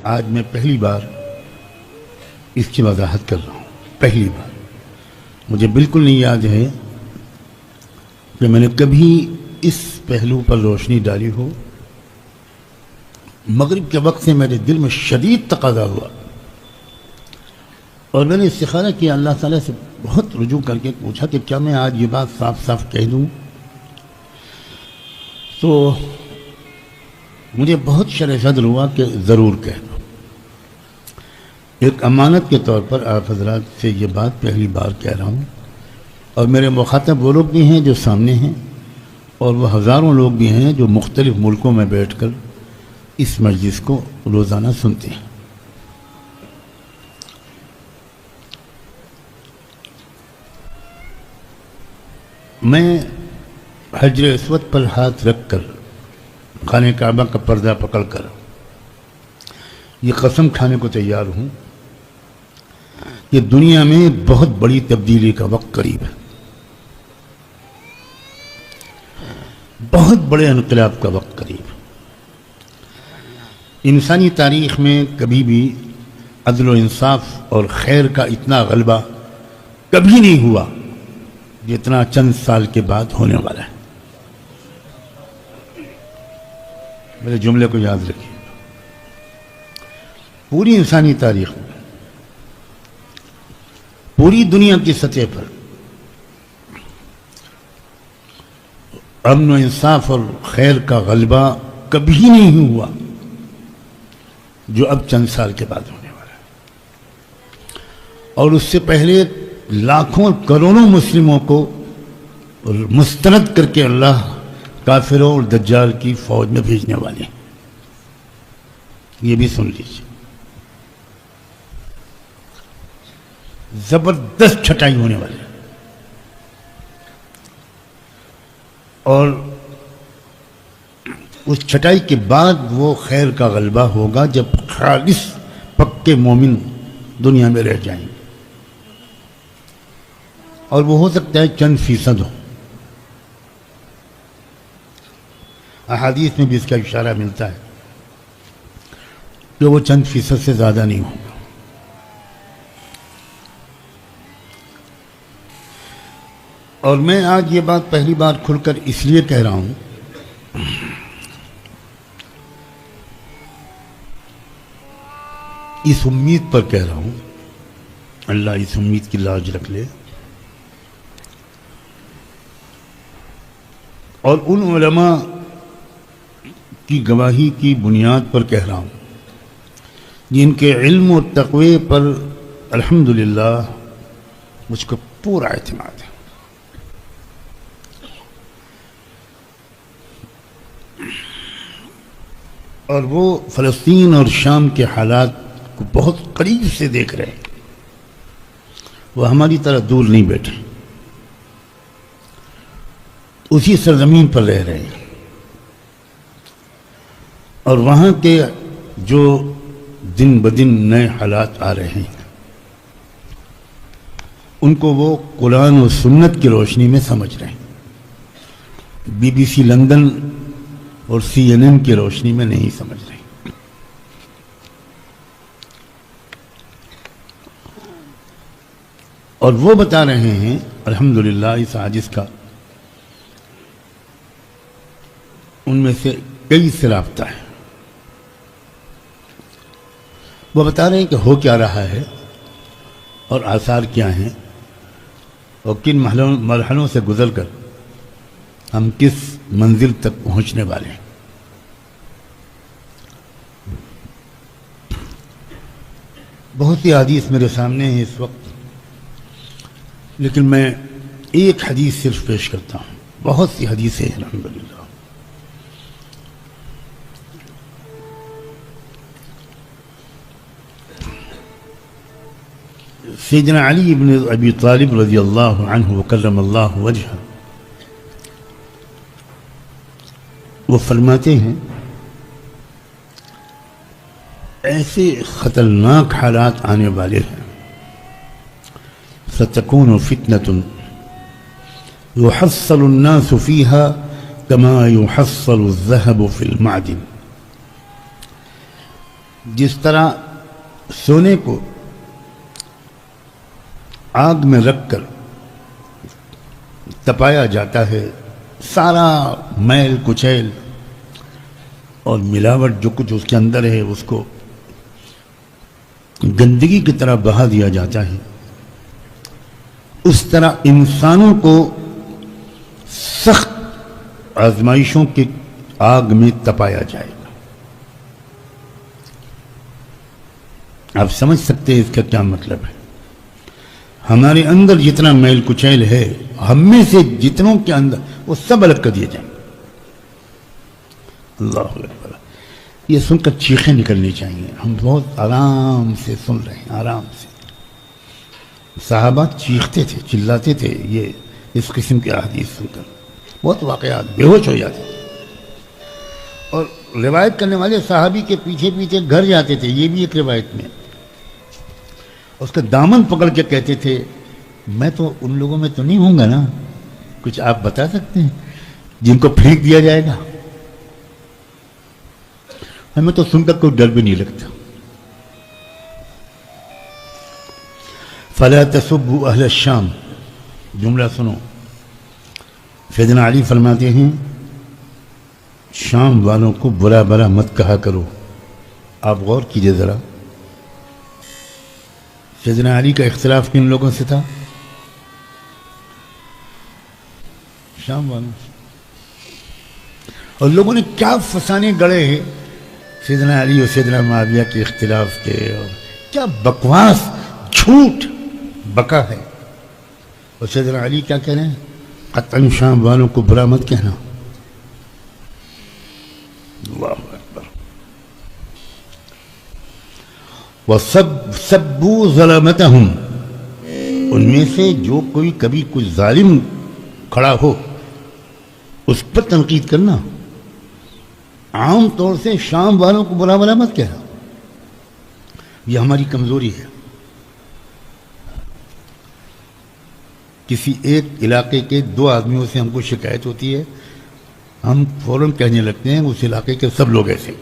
آج میں پہلی بار اس کی وضاحت کر رہا ہوں. پہلی بار مجھے بالکل نہیں یاد ہے کہ میں نے کبھی اس پہلو پر روشنی ڈالی ہو. مغرب کے وقت سے میرے دل میں شدید تقاضا ہوا اور میں نے استخارہ کیا اللہ تعالیٰ سے, بہت رجوع کر کے پوچھا کہ کیا میں آج یہ بات صاف صاف کہہ دوں. تو مجھے بہت شرح صدر ہوا کہ ضرور کہہ دو. ایک امانت کے طور پر آپ حضرات سے یہ بات پہلی بار کہہ رہا ہوں, اور میرے مخاطب وہ لوگ بھی ہیں جو سامنے ہیں, اور وہ ہزاروں لوگ بھی ہیں جو مختلف ملکوں میں بیٹھ کر اس مجلس کو روزانہ سنتے ہیں. میں حجر اسود پر ہاتھ رکھ کر خانہ کعبہ کا پردہ پکڑ کر یہ قسم کھانے کو تیار ہوں کہ دنیا میں بہت بڑی تبدیلی کا وقت قریب ہے, بہت بڑے انقلاب کا وقت قریب ہے. انسانی تاریخ میں کبھی بھی عدل و انصاف اور خیر کا اتنا غلبہ کبھی نہیں ہوا جتنا چند سال کے بعد ہونے والا ہے. میرے جملے کو یاد رکھیے. پوری انسانی تاریخ میں, پوری دنیا کی سطح پر امن و انصاف اور خیر کا غلبہ کبھی نہیں ہوا جو اب چند سال کے بعد ہونے والا ہے. اور اس سے پہلے لاکھوں کروڑوں مسلموں کو مسترد کر کے اللہ کافروں اور دجال کی فوج میں بھیجنے والے ہیں. یہ بھی سن لیجیے. زبردست چھٹائی ہونے والی ہے, اور اس چھٹائی کے بعد وہ خیر کا غلبہ ہوگا جب خالص پکے مومن دنیا میں رہ جائیں گے, اور وہ ہو سکتا ہے چند فیصد ہو. احادیث میں بھی اس کا اشارہ ملتا ہے کہ وہ چند فیصد سے زیادہ نہیں ہوگا. اور میں آج یہ بات پہلی بار کھل کر اس لیے کہہ رہا ہوں اس امید پر کہہ رہا ہوں, اللہ اس امید کی لاج رکھ لے, اور ان علماء کی گواہی کی بنیاد پر کہہ رہا ہوں جن کے علم و تقوی پر الحمدللہ مجھ کو پورا اعتماد ہے. اور وہ فلسطین اور شام کے حالات کو بہت قریب سے دیکھ رہے ہیں. وہ ہماری طرح دور نہیں بیٹھے, اسی سرزمین پر رہ رہے ہیں, اور وہاں کے جو دن بدن نئے حالات آ رہے ہیں ان کو وہ قرآن و سنت کی روشنی میں سمجھ رہے ہیں. BBC لندن اور CNN کی روشنی میں نہیں سمجھ رہے. اور وہ بتا رہے ہیں الحمدللہ اس عاجز کا ان میں سے کئی سے رابطہ ہے. وہ بتا رہے ہیں کہ ہو کیا رہا ہے اور آثار کیا ہیں اور کن مرحلوں سے گزر کر ہم کس منزل تک پہنچنے والے ہیں. بہت سی حدیث میرے سامنے ہیں اس وقت, لیکن میں ایک حدیث صرف پیش کرتا ہوں. بہت سی حدیثیں ہیں الحمدللہ. سیدنا علی بن ابی طالب رضی اللہ عنہ وکرم اللہ وجہہ وہ فرماتے ہیں ایسے خطرناک حالات آنے والے ہیں ستکون فتنة يحصل الناس فيها كما يحصل الذهب في المعدن. جس طرح سونے کو آگ میں رکھ کر تپایا جاتا ہے، سارا میل کچیل اور ملاوٹ جو کچھ اس کے اندر ہے اس کو گندگی کی طرح بہا دیا جاتا ہے، اس طرح انسانوں کو سخت آزمائشوں کی آگ میں تپایا جائے گا۔ آپ سمجھ سکتے ہیں اس کا کیا مطلب ہے؟ ہمارے اندر جتنا میل کچیل ہے، ہم میں سے جتنوں کے اندر، وہ سب الگ کر دیے جائیں گے۔ اللہ اکبر! یہ سن کر چیخیں نکلنی چاہیے۔ ہم بہت آرام سے سن رہے ہیں، آرام سے۔ صحابہ چیختے تھے، چلاتے تھے یہ اس قسم کے احادیث سن کر، بہت واقعات، بے ہوش ہو جاتے تھے۔ اور روایت کرنے والے صحابی کے پیچھے پیچھے گھر جاتے تھے، یہ بھی ایک روایت میں اس کا دامن پکڑ کے کہتے تھے میں تو ان لوگوں میں تو نہیں ہوں گا نا، کچھ آپ بتا سکتے ہیں جن کو پھینک دیا جائے گا؟ ہمیں تو سن کر کوئی ڈر بھی نہیں لگتا۔ فَلَا تَسُبُّوا أَهْلَ الشَّامِ، جملہ سنو، سیدنا علی فرماتے ہیں شام والوں کو برا برا مت کہا کرو۔ آپ غور کیجئے ذرا، سیدنا علی کا اختلاف کن لوگوں سے تھا؟ شام والوں سے۔ اور لوگوں نے کیا فسانے گڑے ہیں سیدنا علی اور سیدنا معاویہ کے اختلاف کے، اور کیا بکواس جھوٹ بکا ہے۔ اور سیدنا علی کیا کہہ رہے ہیں؟ قطعاً شام والوں کو برا مت کہنا۔ اللہ اکبر۔ وَسَبُّوا ظَلَمَتَهُمْ، ان میں سے جو کوئی کبھی کوئی ظالم کھڑا ہو اس پر تنقید کرنا۔ عام طور سے شام والوں کو برا بلا مت کہنا، یہ ہماری کمزوری ہے۔ کسی ایک علاقے کے دو آدمیوں سے ہم کو شکایت ہوتی ہے، ہم فوراً کہنے لگتے ہیں اس علاقے کے سب لوگ ایسے۔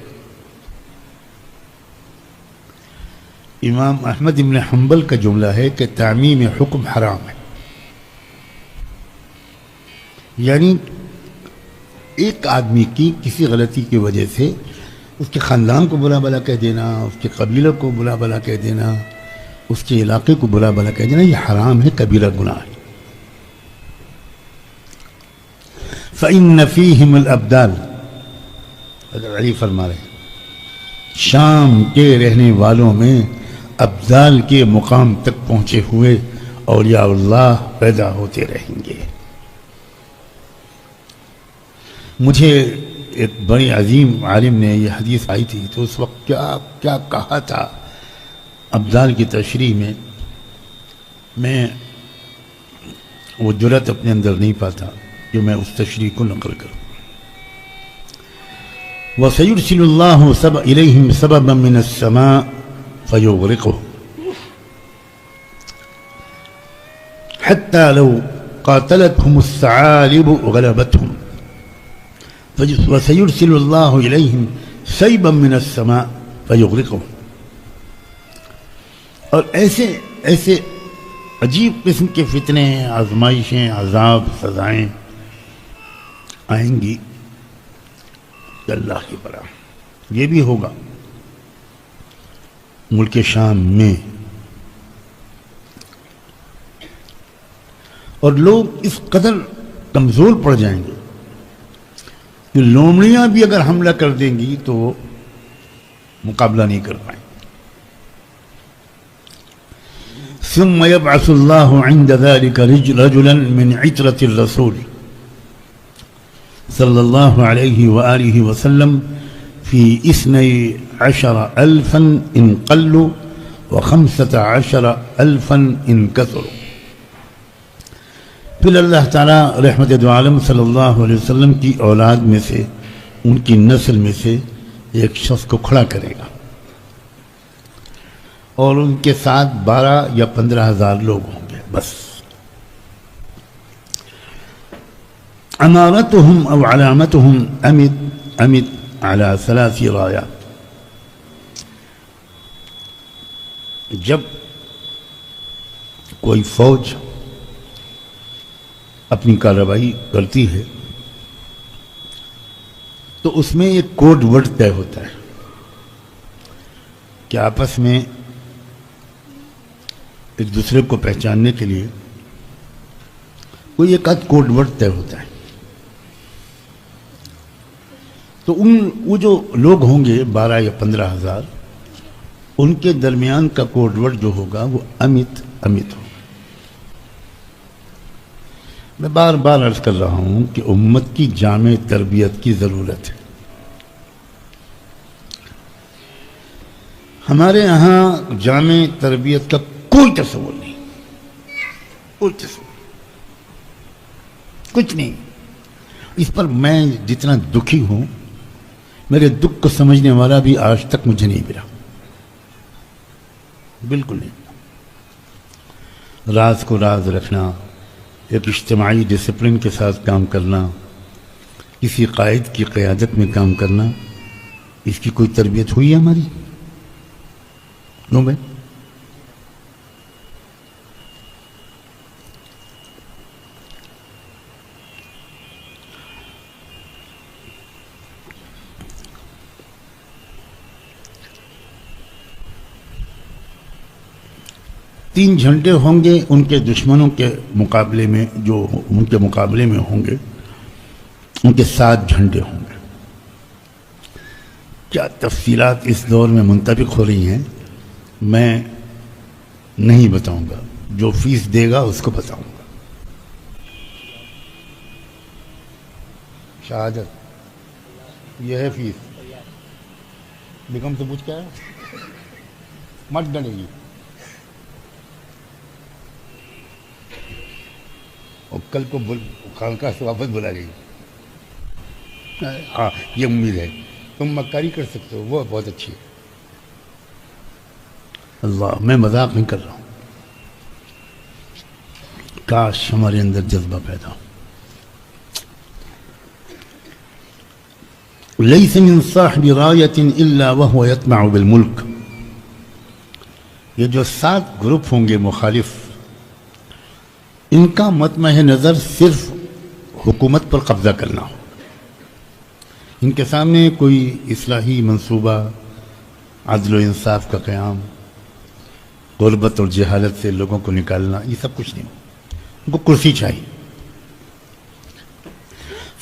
امام احمد بن حنبل کا جملہ ہے کہ تعمیم حکم حرام ہے، یعنی ایک آدمی کی کسی غلطی کی وجہ سے اس کے خاندان کو برا بلا کہہ دینا، اس کے قبیلہ کو برا بلا کہہ دینا، اس کے علاقے کو برا بلا کہہ دینا، یہ حرام ہے، کبیرہ گناہ ہے۔ فَإِنَّ فِيهِمُ الْأَبْدَالِ، حضرت علی فرما رہے ہیں شام کے رہنے والوں میں ابدال کے مقام تک پہنچے ہوئے اولیاء اللہ پیدا ہوتے رہیں گے۔ مجھے ایک بڑی عظیم عالم نے یہ حدیث آئی تھی تو اس وقت کیا کہا تھا ابدال کی تشریح میں، میں وہ جرأت اپنے اندر نہیں پاتا کہ میں اس تشریح کو نقل کروں۔ وَسَيُرْسِلُ اللَّهُ إِلَيْهِمْ سَبَبًا مِّنَ السَّمَاءِ فَيُغْرِقُهُ حَتَّى لَوْ قَاتَلَتْهُمُ الثَّعَالِبُ غَلَبَتْهُمْ وَسَيُرْسِلُ اللَّهُ إِلَيْهِمْ سَيْبًا مِّنَ السَّمَاءِ فَيُغْرِقُهُمْ۔ اور ایسے عجیب قسم کے فتنے، آزمائشیں، عذاب، سزائیں آئیں گی کہ اللہ کی برا۔ یہ بھی ہوگا ملک شام میں، اور لوگ اس قدر کمزور پڑ جائیں گے کہ لومڑیاں بھی اگر حملہ کر دیں گی تو وہ مقابلہ نہیں کر پائیں۔ ثم يبعث الله عند ذلك رجلا من عترة الرسول صلى الله عليه وآله وسلم في 12,000 إن قلوا و15,000 إن كثروا۔ پھر اللہ تعالیٰ رحمت دو عالم صلی اللہ علیہ وسلم کی اولاد میں سے، ان کی نسل میں سے ایک شخص کو کھڑا کرے گا، اور ان کے ساتھ 12 یا 15,000 لوگ ہوں گے بس۔ امارتهم او علامتهم امد على 3 رايات، جب کوئی فوج اپنی کارروائی کرتی ہے تو اس میں ایک کوڈ ورڈ طے ہوتا ہے کہ آپس میں ایک دوسرے کو پہچاننے کے لیے کوئی ایک آدھ کوڈ ورڈ طے ہوتا ہے. تو وہ جو لوگ ہوں گے 12 یا 15,000 ان کے درمیان کا کوڈ ورڈ جو ہوگا وہ امت ہوگا. میں بار بار عرض کر رہا ہوں کہ امت کی جامع تربیت کی ضرورت ہے. ہمارے یہاں جامع تربیت کا کوئی تصور نہیں، کوئی تصور کچھ نہیں. اس پر میں جتنا دکھی ہوں، میرے دکھ کو سمجھنے والا بھی آج تک مجھے نہیں ملا، بالکل نہیں. راز کو راز رکھنا، ایک اجتماعی ڈسپلن کے ساتھ کام کرنا، کسی قائد کی قیادت میں کام کرنا، اس کی کوئی تربیت ہوئی ہے ہماری؟ نو بھائی. تین جھنڈے ہوں گے ان کے دشمنوں کے مقابلے میں، جو ان کے مقابلے میں ہوں گے ان کے 7 جھنڈے ہوں گے. کیا تفصیلات اس دور میں منطبق ہو رہی ہیں میں نہیں بتاؤں گا، جو فیس دے گا اس کو بتاؤں گا. شہادت یہ ہے فیس. بیگم سے پوچھ کیا ہے؟ مت ڈلے گی اور کل کو خانقاہ سے واپس بلا گئی. ہاں یہ امید ہے. تم مکاری کر سکتے ہو، وہ بہت اچھی ہے. اللہ، میں مذاق نہیں کر رہا ہوں. کاش ہمارے اندر جذبہ پیدا ہو. لیس من صاحب رایۃ الا وهو یطمع بالملک. یہ جو 7 گروپ ہوں گے مخالف، ان کا مطمع نظر صرف حکومت پر قبضہ کرنا ہو. ان کے سامنے کوئی اصلاحی منصوبہ، عدل و انصاف کا قیام، غربت اور جہالت سے لوگوں کو نکالنا، یہ سب کچھ نہیں ہو. ان کو کرسی چاہیے.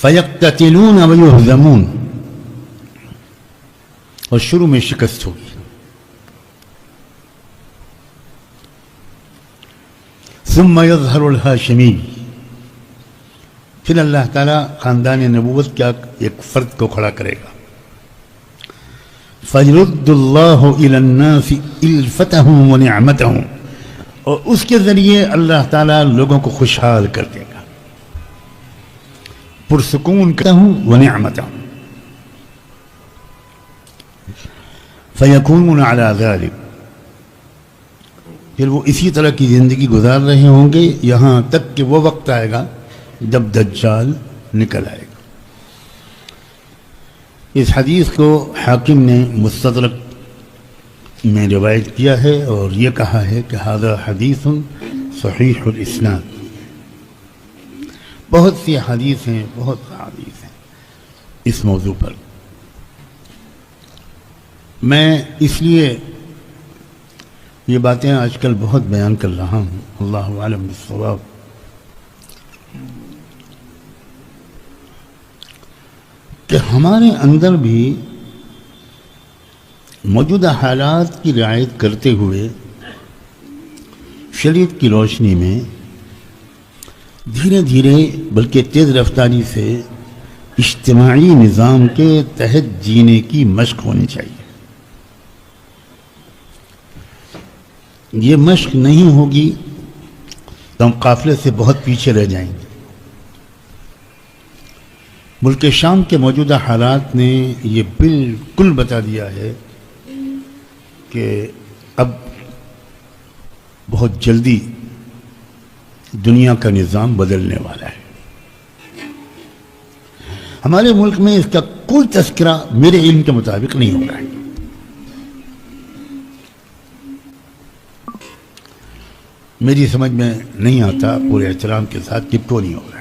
فَيَقْتَتِلُونَ وَيُهْزَمُونَ. اور شروع میں شکست ہوگی. ثم يظهر الہاشمی. پھر اللہ تعالیٰ خاندان نبوت کا ایک فرد کو کھڑا کرے گا. فَيَرُدُّ اللَّهُ إِلَى النَّاسِ إِلْفَتَهُمْ وَنِعْمَتَهُمْ. اور اس کے ذریعے اللہ تعالیٰ لوگوں کو خوشحال کر دے گا، پرسکون کرتا ہوں وَنِعْمَتَهُمْ. فَيَكُونُونَ عَلَى ذَلِكَ. پھر وہ اسی طرح کی زندگی گزار رہے ہوں گے یہاں تک کہ وہ وقت آئے گا جب دجال نکل آئے گا. اس حدیث کو حاکم نے مستدرک میں روایت کیا ہے اور یہ کہا ہے کہ ھذا حدیث صحیح الاسناد. بہت سی حدیث ہیں، بہت حدیث ہیں اس موضوع پر. میں اس لیے یہ باتیں آج کل بہت بیان کر رہا ہوں، اللہ عالم بالصواب. کہ ہمارے اندر بھی موجودہ حالات کی رعایت کرتے ہوئے شریعت کی روشنی میں دھیرے دھیرے بلکہ تیز رفتاری سے اجتماعی نظام کے تحت جینے کی مشق ہونی چاہیے. یہ مشق نہیں ہوگی تو ہم قافلے سے بہت پیچھے رہ جائیں گے. ملک شام کے موجودہ حالات نے یہ بالکل بتا دیا ہے کہ اب بہت جلدی دنیا کا نظام بدلنے والا ہے. ہمارے ملک میں اس کا کوئی تذکرہ میرے علم کے مطابق نہیں ہو رہا ہے. میری سمجھ میں نہیں آتا پورے احترام کے ساتھ کہ کیوں نہیں ہو رہا.